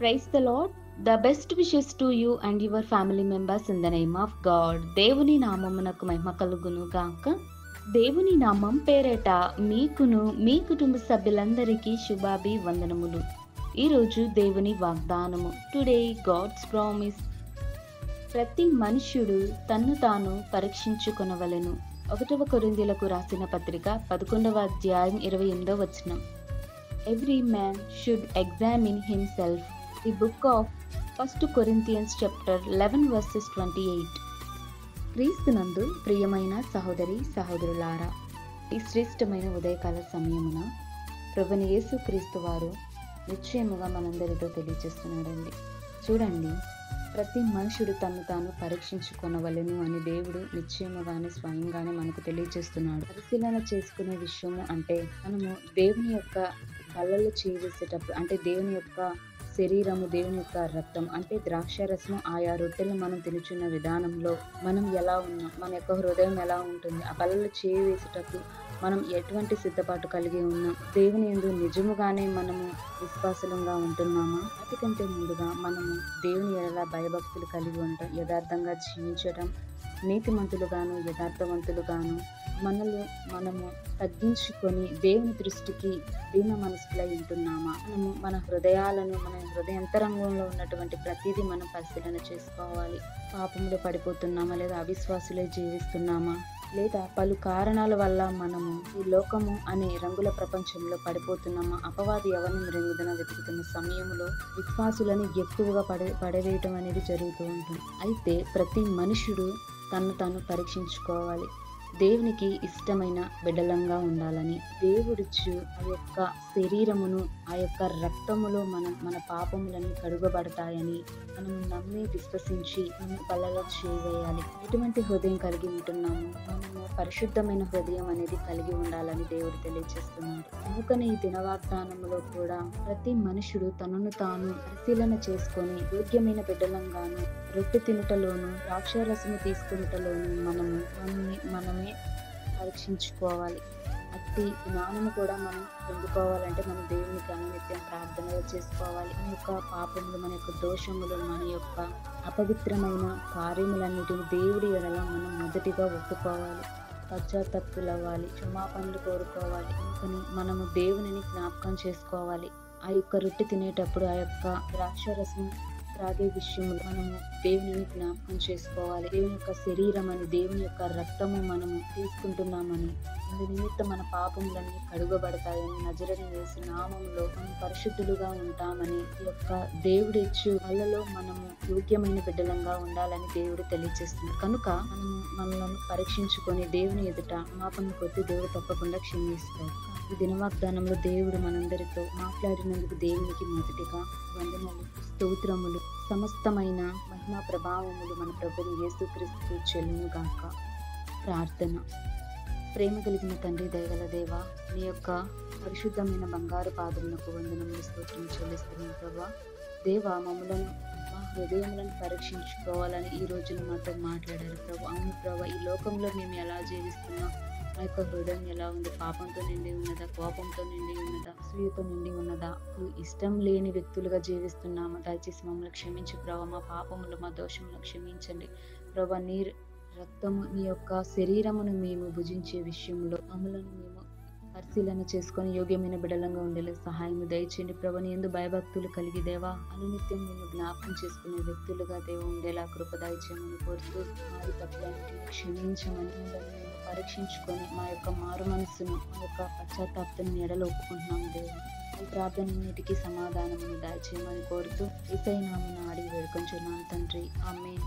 Praise the Lord. The best wishes to you and your family members in the name of God. దేవుని నామమునకు మహిమ కలుగును గాక. దేవుని నామం పేరేట మీకును మీ కుటుంబ సభ్యులందరికీ శుభాభివందనములు. ఈరోజు దేవుని వాగ్దానము. Today God's promise. ప్రతి మనుష్యుడు తన్ను తాను పరీక్షించుకొనవలెను. 1 కొరింథీయులకు రాసిన పత్రిక 11వ అధ్యాయం 28వ వచనం. Every man should examine himself. The book of 1 Corinthians chapter 11 verses 28. క్రీస్తునందు ప్రియమైన సహోదరి సహోదరులారా, ఈ శ్రేష్టమైన ఉదయకాల సమయమున ప్రభువైన యేసు క్రీస్తు వారు నిశ్చయముగా మనందరితో తెలియజేస్తున్నాడండి. చూడండి, ప్రతి మనుషుడు తను తాను పరీక్షించుకొనవలెను అని దేవుడు నిశ్చయముగానే స్వయంగానే మనకు తెలియజేస్తున్నాడు. పరిశీలన చేసుకునే విషయము అంటే మనము దేవుని యొక్క కళ్ళలో చేసేటప్పుడు, అంటే దేవుని యొక్క శరీరము, దేవుని యొక్క రక్తం అంటే ద్రాక్షారసము, ఆయా రొట్టెలు మనం తినుచున్న విధానంలో మనం ఎలా ఉన్నాం, మన యొక్క హృదయం ఎలా ఉంటుంది, ఆ కళ్ళలో చేయి వేసేటప్పుడు మనం ఎటువంటి సిద్ధపాటు కలిగి ఉన్నాం, దేవుని యందు నిజముగానే మనము విశ్వాసంగా ఉంటున్నామా, వాటికంటే ముందుగా మనము దేవుని ఎడల భయభక్తులు కలిగి ఉంటాం, యథార్థంగా జీవించడం, నీతిమంతులుగాను యథార్థవంతులుగాను మనము తగ్గించుకొని దేవుని దృష్టికి దీన మనసులై ఉంటున్నామా, మనము మన హృదయాలను, మన హృదయంతరంగంలో ఉన్నటువంటి ప్రతిదీ మనం పరిశీలన చేసుకోవాలి. పాపంలో పడిపోతున్నామా, లేదా అవిశ్వాసులే జీవిస్తున్నామా, లేదా పలు కారణాల వల్ల మనము ఈ లోకము అనే రంగుల ప్రపంచంలో పడిపోతున్నామా, అపవాది ఎవరిని మృంగుదన వెతుకుతున్న సమయంలో విశ్వాసులను ఎక్కువగా పడవేయటం అనేది జరుగుతూ ఉంటుంది. అయితే ప్రతి మనుషుడు తను తాను పరీక్షించుకోవాలి. దేవునికి ఇష్టమైన బిడ్డలంగా ఉండాలని దేవుడిచ్చు ఆ యొక్క శరీరమును, ఆ యొక్క రక్తములో మన పాపములని కడుగబడతాయని మనం నమ్మి విశ్వసించి మనం కళ్ళలో చేయవేయాలి. ఎటువంటి హృదయం కలిగి ఉంటున్నాము, మనము పరిశుద్ధమైన హృదయం అనేది కలిగి ఉండాలని దేవుడు తెలియజేస్తున్నాడు. అందుకని ఈ దినవాగ్దానంలో కూడా ప్రతి మనుషుడు తనను తాను పరిశీలన చేసుకొని యోగ్యమైన బిడ్డలంగాను, రొట్టె తినుటలోను ద్రాక్షారసము తీసుకునుటలోను మనమే పరీక్షించుకోవాలి. అట్టి జ్ఞానము కూడా మనం పొందుకోవాలంటే మనం దేవునికి అనునిత్యం ప్రార్థనలు చేసుకోవాలి. మన యొక్క పాపములు, మన యొక్క దోషములు, మన యొక్క అపవిత్రమైన కార్యములన్నిటిని దేవుడి ఎడల మనం మొదటిగా ఒప్పుకోవాలి, పశ్చాత్తప్పులవ్వాలి, క్షమాపణలు కోరుకోవాలి. అందుకని మనము దేవునిని జ్ఞాపకం చేసుకోవాలి. ఆ యొక్క రొట్టె తినేటప్పుడు ఆ యొక్క ద్రాక్షరసం త్రాగే విషయంలో మనము దేవుని జ్ఞాపకం చేసుకోవాలి. దేవుని యొక్క శరీరం అని, దేవుని యొక్క రక్తము మనము తీసుకుంటున్నామని, అందు నిమిత్తం మన పాపములన్నీ కడుగబడతాయని, నజరేయుడైన యేసు నామములో మనం పరిశుద్ధులుగా ఉంటామని, ఈ యొక్క దేవుడిచ్చు వాళ్ళలో మనము యోగ్యమైన బిడ్డలంగా ఉండాలని దేవుడు తెలియజేస్తుంది. కనుక మనలను పరీక్షించుకొని దేవుని ఎదుట క్షమాపణ కొద్ది దేవుడు తప్పకుండా క్షమిస్తాడు. ఈ దినవాగ్దానంలో దేవుడు మనందరితో మాట్లాడినందుకు దేవునికి మొదటిగా వందనములు, స్తోత్రములు, సమస్తమైన మహిమా ప్రభావములు మన ప్రభువు యేసుక్రీస్తుకు చెల్లును గాక. ప్రార్థన. ప్రేమ కలిగిన తండ్రి, దయగల దేవ, నీ యొక్క పరిశుద్ధమైన బంగారు పాదములకు వందనములు, స్తోత్రం చెల్లిస్తున్నాను ప్రభా. దేవా, మమ్మలను మా హృదయములను పరీక్షించుకోవాలని ఈ రోజున మాతో మాట్లాడారు ప్రభు. అవును ప్రభా, ఈ లోకంలో మేము ఎలా జీవిస్తున్నాం, మా యొక్క హృదయం ఎలా ఉంది, పాపంతో నిండి ఉన్నదా, కోపంతో నిండి ఉన్నదా, అసూయతో నిండి ఉన్నదా, ఇష్టం లేని వ్యక్తులుగా జీవిస్తున్నామా, దయచేసి మమ్మల్ని క్షమించి ప్రభా. మా పాపములు, మా దోషములను క్షమించండి ప్రభా. నీ రక్తము, నీ యొక్క శరీరమును మేము భుజించే విషయంలో మమ్మలను మేము పరిశీలన చేసుకొని యోగ్యమైన బిడలంగా ఉండేలా సహాయం దయచేయండి ప్రభా. నీ యందు భయభక్తులు కలిగి దేవా, అనునిత్యం మేము జ్ఞాపకం చేసుకునే వ్యక్తులుగా దేవ ఉండేలా కృప దయచేయమని కోరుతూ, మాది తప్పులన్నిటిని క్షమించమని, మేము పరీక్షించుకొని మా యొక్క మారు మనస్సును, మా యొక్క పశ్చాత్తాపతను ఎడలో ఒప్పుకుంటున్నాము దేవ. ఈ ప్రార్థనన్నిటికీ సమాధానమును దయచేయమని కోరుతూ యేసయ్య నామమున అడిగి వేడుకొంచున్నాను తండ్రి. ఆమేన్.